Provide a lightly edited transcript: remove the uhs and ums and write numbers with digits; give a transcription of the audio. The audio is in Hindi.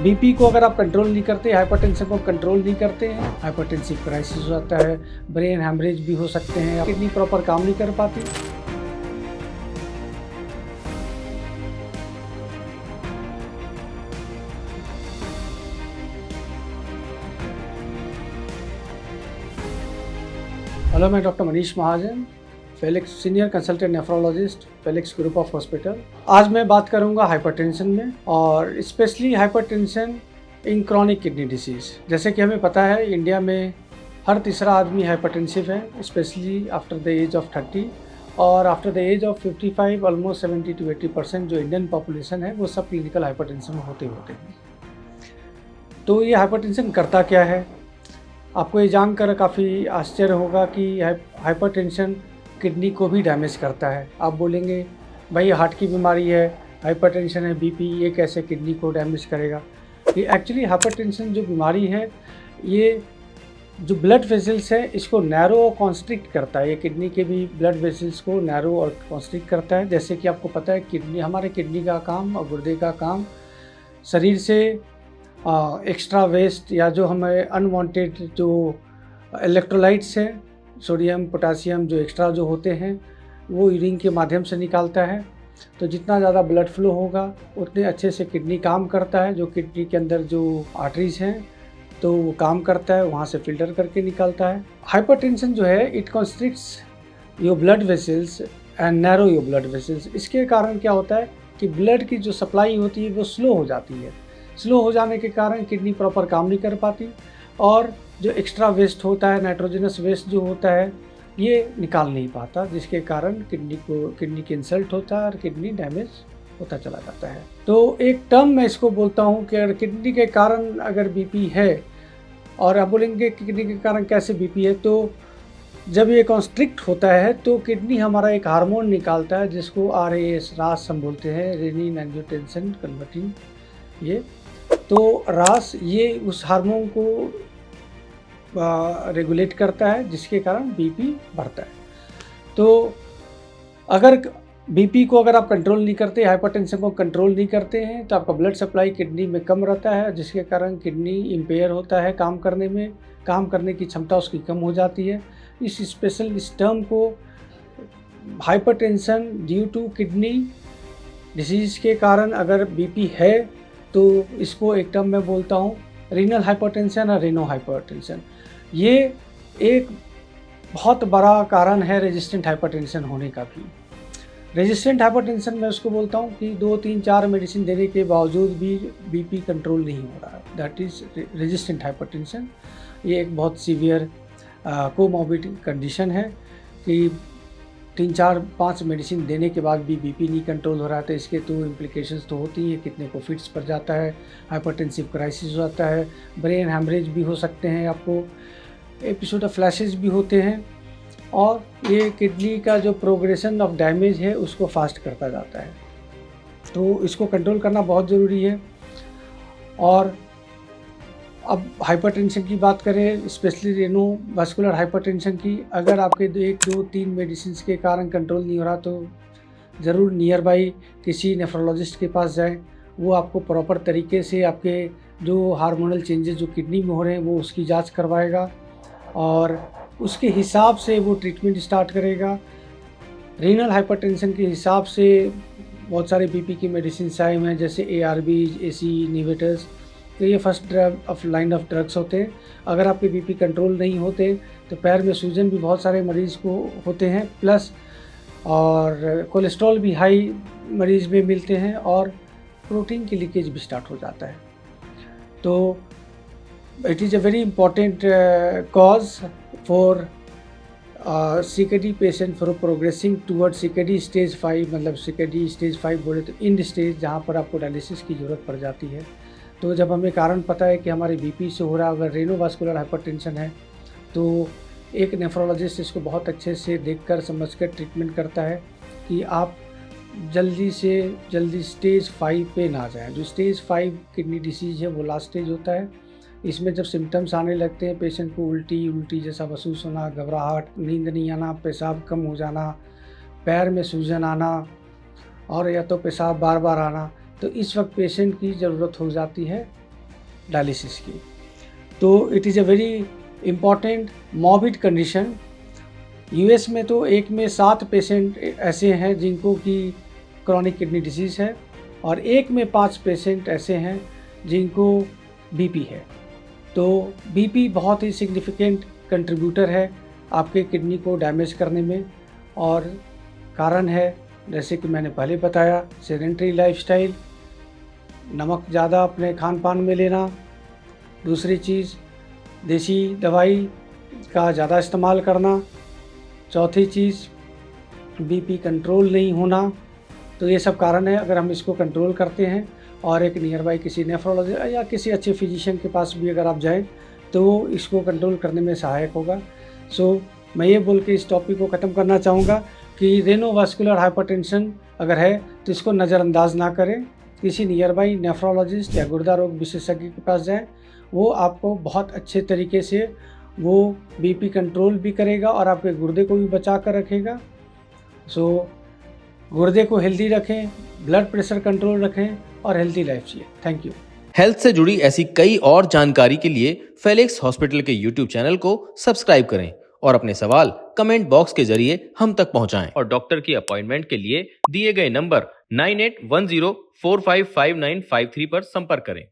बीपी को अगर आप कंट्रोल नहीं करते, हाइपरटेंशन को कंट्रोल नहीं करते हैं, हाइपरटेंसिव क्राइसिस हो जाता है, ब्रेन हैमरेज भी हो सकते हैं, किडनी प्रॉपर काम नहीं कर पाती। हेलो, मैं doctor Manish Mahajan, Felix senior consultant nephrologist, Felix group of hospital. आज मैं बात करूंगा हाइपरटेंशन में, और स्पेशली हाइपरटेंशन इन क्रॉनिक किडनी डिसीज़। जैसे कि हमें पता है इंडिया में हर तीसरा आदमी हाइपरटेंसिव है, specially after the age of 30, और after the age of 55 almost 70 to 80% जो इंडियन पॉपुलेशन है वो सब क्लिनिकल हाइपरटेंशन होते हैं। तो ये हाइपरटेंशन करता क्या है? आपको ये जानकर काफ़ी आश्चर्य होगा कि हाइपरटेंशन किडनी को भी डैमेज करता है। आप बोलेंगे भाई हार्ट की बीमारी है, हाइपरटेंशन है, बीपी, ये कैसे किडनी को डैमेज करेगा? ये एक्चुअली हाइपरटेंशन जो बीमारी है, ये जो ब्लड वेसल्स है इसको नैरो और कॉन्स्ट्रिक्ट करता है। ये किडनी के भी ब्लड वेसल्स को नैरो और कॉन्स्ट्रिक्ट करता है। जैसे कि आपको पता है हमारे किडनी का काम और गुर्दे का काम शरीर से एक्स्ट्रा वेस्ट या जो हमें अनवांटेड जो इलेक्ट्रोलाइट्स हैं, सोडियम पोटासियम जो एक्स्ट्रा जो होते हैं, वो यूरिन के माध्यम से निकालता है। तो जितना ज़्यादा ब्लड फ्लो होगा उतने अच्छे से किडनी काम करता है। जो किडनी के अंदर जो आर्टरीज हैं तो वो काम करता है, वहाँ से फिल्टर करके निकालता है। हाइपरटेंशन जो है it constricts your blood vessels and narrow your blood vessels. इसके कारण क्या होता है कि ब्लड की जो सप्लाई होती है वो स्लो हो जाती है। स्लो हो जाने के कारण किडनी प्रॉपर काम नहीं कर पाती, और जो एक्स्ट्रा वेस्ट होता है, नाइट्रोजनस वेस्ट जो होता है, ये निकाल नहीं पाता, जिसके कारण किडनी की इंसल्ट होता है और किडनी डैमेज होता चला जाता है। तो एक टर्म मैं इसको बोलता हूँ कि अगर किडनी के कारण अगर बीपी है, और आप बोलेंगे किडनी के कारण कैसे बीपी है, तो जब ये कॉन्स्ट्रिक्ट होता है तो किडनी हमारा एक हार्मोन निकालता है जिसको रास हम बोलते हैं, रेनिन एंजियोटेंसिन कन्वर्टिंग। ये तो रास ये उस हार्मोन को रेगुलेट करता है, जिसके कारण बीपी बढ़ता है। तो अगर बीपी को अगर आप कंट्रोल नहीं करते, हाइपरटेंशन को कंट्रोल नहीं करते हैं, तो आपका ब्लड सप्लाई किडनी में कम रहता है, जिसके कारण किडनी इम्पेयर होता है काम करने में, काम करने की क्षमता उसकी कम हो जाती है। इस टर्म को hypertension due to kidney disease के कारण अगर बीपी है तो इसको एक टर्म में बोलता हूँ रीनल हाइपरटेंशन और रेनो हाइपरटेंशन। ये एक बहुत बड़ा कारण है रेजिस्टेंट हाइपरटेंशन होने का भी। रेजिस्टेंट हाइपरटेंशन मैं उसको बोलता हूँ कि 2, 3, 4 मेडिसिन देने के बावजूद भी बीपी कंट्रोल नहीं हो रहा है, दैट इज़ रेजिस्टेंट हाइपरटेंशन। ये एक बहुत सीवियर कोमॉर्बिड कंडीशन है कि 3, 4, 5 मेडिसिन देने के बाद भी बीपी नहीं कंट्रोल हो रहा है। तो इसके तो इम्प्लिकेशंस तो होती हैं, कितने को फिट्स पड़ जाता है, हाइपरटेंसिव क्राइसिस हो जाता है, ब्रेन हैमरेज भी हो सकते हैं, आपको एपिसोड ऑफ फ्लैशेस भी होते हैं, और ये किडनी का जो प्रोग्रेशन ऑफ डैमेज है उसको फास्ट करता जाता है। तो इसको कंट्रोल करना बहुत ज़रूरी है। और अब हाइपरटेंशन की बात करें, स्पेशली रेनोवास्कुलर हाइपरटेंशन की, अगर आपके 1, 2, 3 मेडिसिन के कारण कंट्रोल नहीं हो रहा तो ज़रूर नियर बाई किसी नेफ्रोलॉजिस्ट के पास जाएं। वो आपको प्रॉपर तरीके से आपके जो हार्मोनल चेंजेस जो किडनी में हो रहे हैं वो उसकी जांच करवाएगा, और उसके हिसाब से वो ट्रीटमेंट स्टार्ट करेगा। रीनल हाइपरटेंशन के हिसाब से बहुत सारे बीपी की मेडिसिन आए हुए हैं, जैसे ARBs, AC इनहिबिटर्स। तो ये फर्स्ट लाइन ऑफ ड्रग्स होते हैं। अगर आपके बीपी कंट्रोल नहीं होते तो पैर में सूजन भी बहुत सारे मरीज़ को होते हैं, प्लस और कोलेस्ट्रॉल भी हाई मरीज़ में मिलते हैं, और प्रोटीन की लीकेज भी स्टार्ट हो जाता है। तो it is a very important cause for CKD patient for progressing toward CKD stage 5, मतलब CKD स्टेज 5 बोले तो इंड स्टेज, जहाँ पर आपको डायलिसिस की ज़रूरत पड़ जाती है। तो जब हमें कारण पता है कि हमारे बीपी से हो रहा है, अगर रेनोवास्कुलर हाइपरटेंशन है, तो एक नेफ्रोलॉजिस्ट इसको बहुत अच्छे से देखकर समझकर ट्रीटमेंट करता है कि आप जल्दी से जल्दी स्टेज 5 पे ना जाएं। जो स्टेज 5 किडनी डिसीज़ है वो लास्ट स्टेज होता है। इसमें जब सिम्टम्स आने लगते हैं, पेशेंट को उल्टी जैसा महसूस होना, घबराहट, नींद नहीं आना, पेशाब कम हो जाना, पैर में सूजन आना, और या तो पेशाब बार बार आना, तो इस वक्त पेशेंट की ज़रूरत हो जाती है डायलिसिस की। तो it is a very important morbid condition. US में तो एक में 7 पेशेंट ऐसे हैं जिनको कि क्रॉनिक किडनी डिजीज़ है, और एक में 5 पेशेंट ऐसे हैं जिनको बीपी है। तो बीपी बहुत ही सिग्निफिकेंट कंट्रीब्यूटर है आपके किडनी को डैमेज करने में, और कारण है जैसे कि मैंने पहले बताया, सेडेंटरी लाइफस्टाइल, नमक ज़्यादा अपने खान पान में लेना, दूसरी चीज़ देसी दवाई का ज़्यादा इस्तेमाल करना, चौथी चीज़ बीपी कंट्रोल नहीं होना। तो ये सब कारण है। अगर हम इसको कंट्रोल करते हैं और एक नियर बाई किसी नेफ्रोलॉजिस्ट या किसी अच्छे फिजिशियन के पास भी अगर आप जाएं तो वो इसको कंट्रोल करने में सहायक होगा। सो मैं ये बोल के इस टॉपिक को ख़त्म करना चाहूँगा कि रेनोवास्कुलर हाइपरटेंशन अगर है तो इसको नज़रअंदाज ना करें, किसी नियर बाई नेफ्रोलॉजिस्ट या गुर्दा रोग विशेषज्ञ के पास जाएं, वो आपको बहुत अच्छे तरीके से वो बीपी कंट्रोल भी करेगा और आपके गुर्दे को भी बचा कर रखेगा। सो गुर्दे को हेल्दी रखें, ब्लड प्रेशर कंट्रोल रखें और हेल्दी लाइफ जिए। Thank you. हेल्थ से जुड़ी ऐसी कई और जानकारी के लिए फेलिक्स हॉस्पिटल के यूट्यूब चैनल को सब्सक्राइब करें और अपने सवाल कमेंट बॉक्स के जरिए हम तक पहुंचाएं, और डॉक्टर की अपॉइंटमेंट के लिए दिए गए नंबर 9810455953 पर संपर्क करें।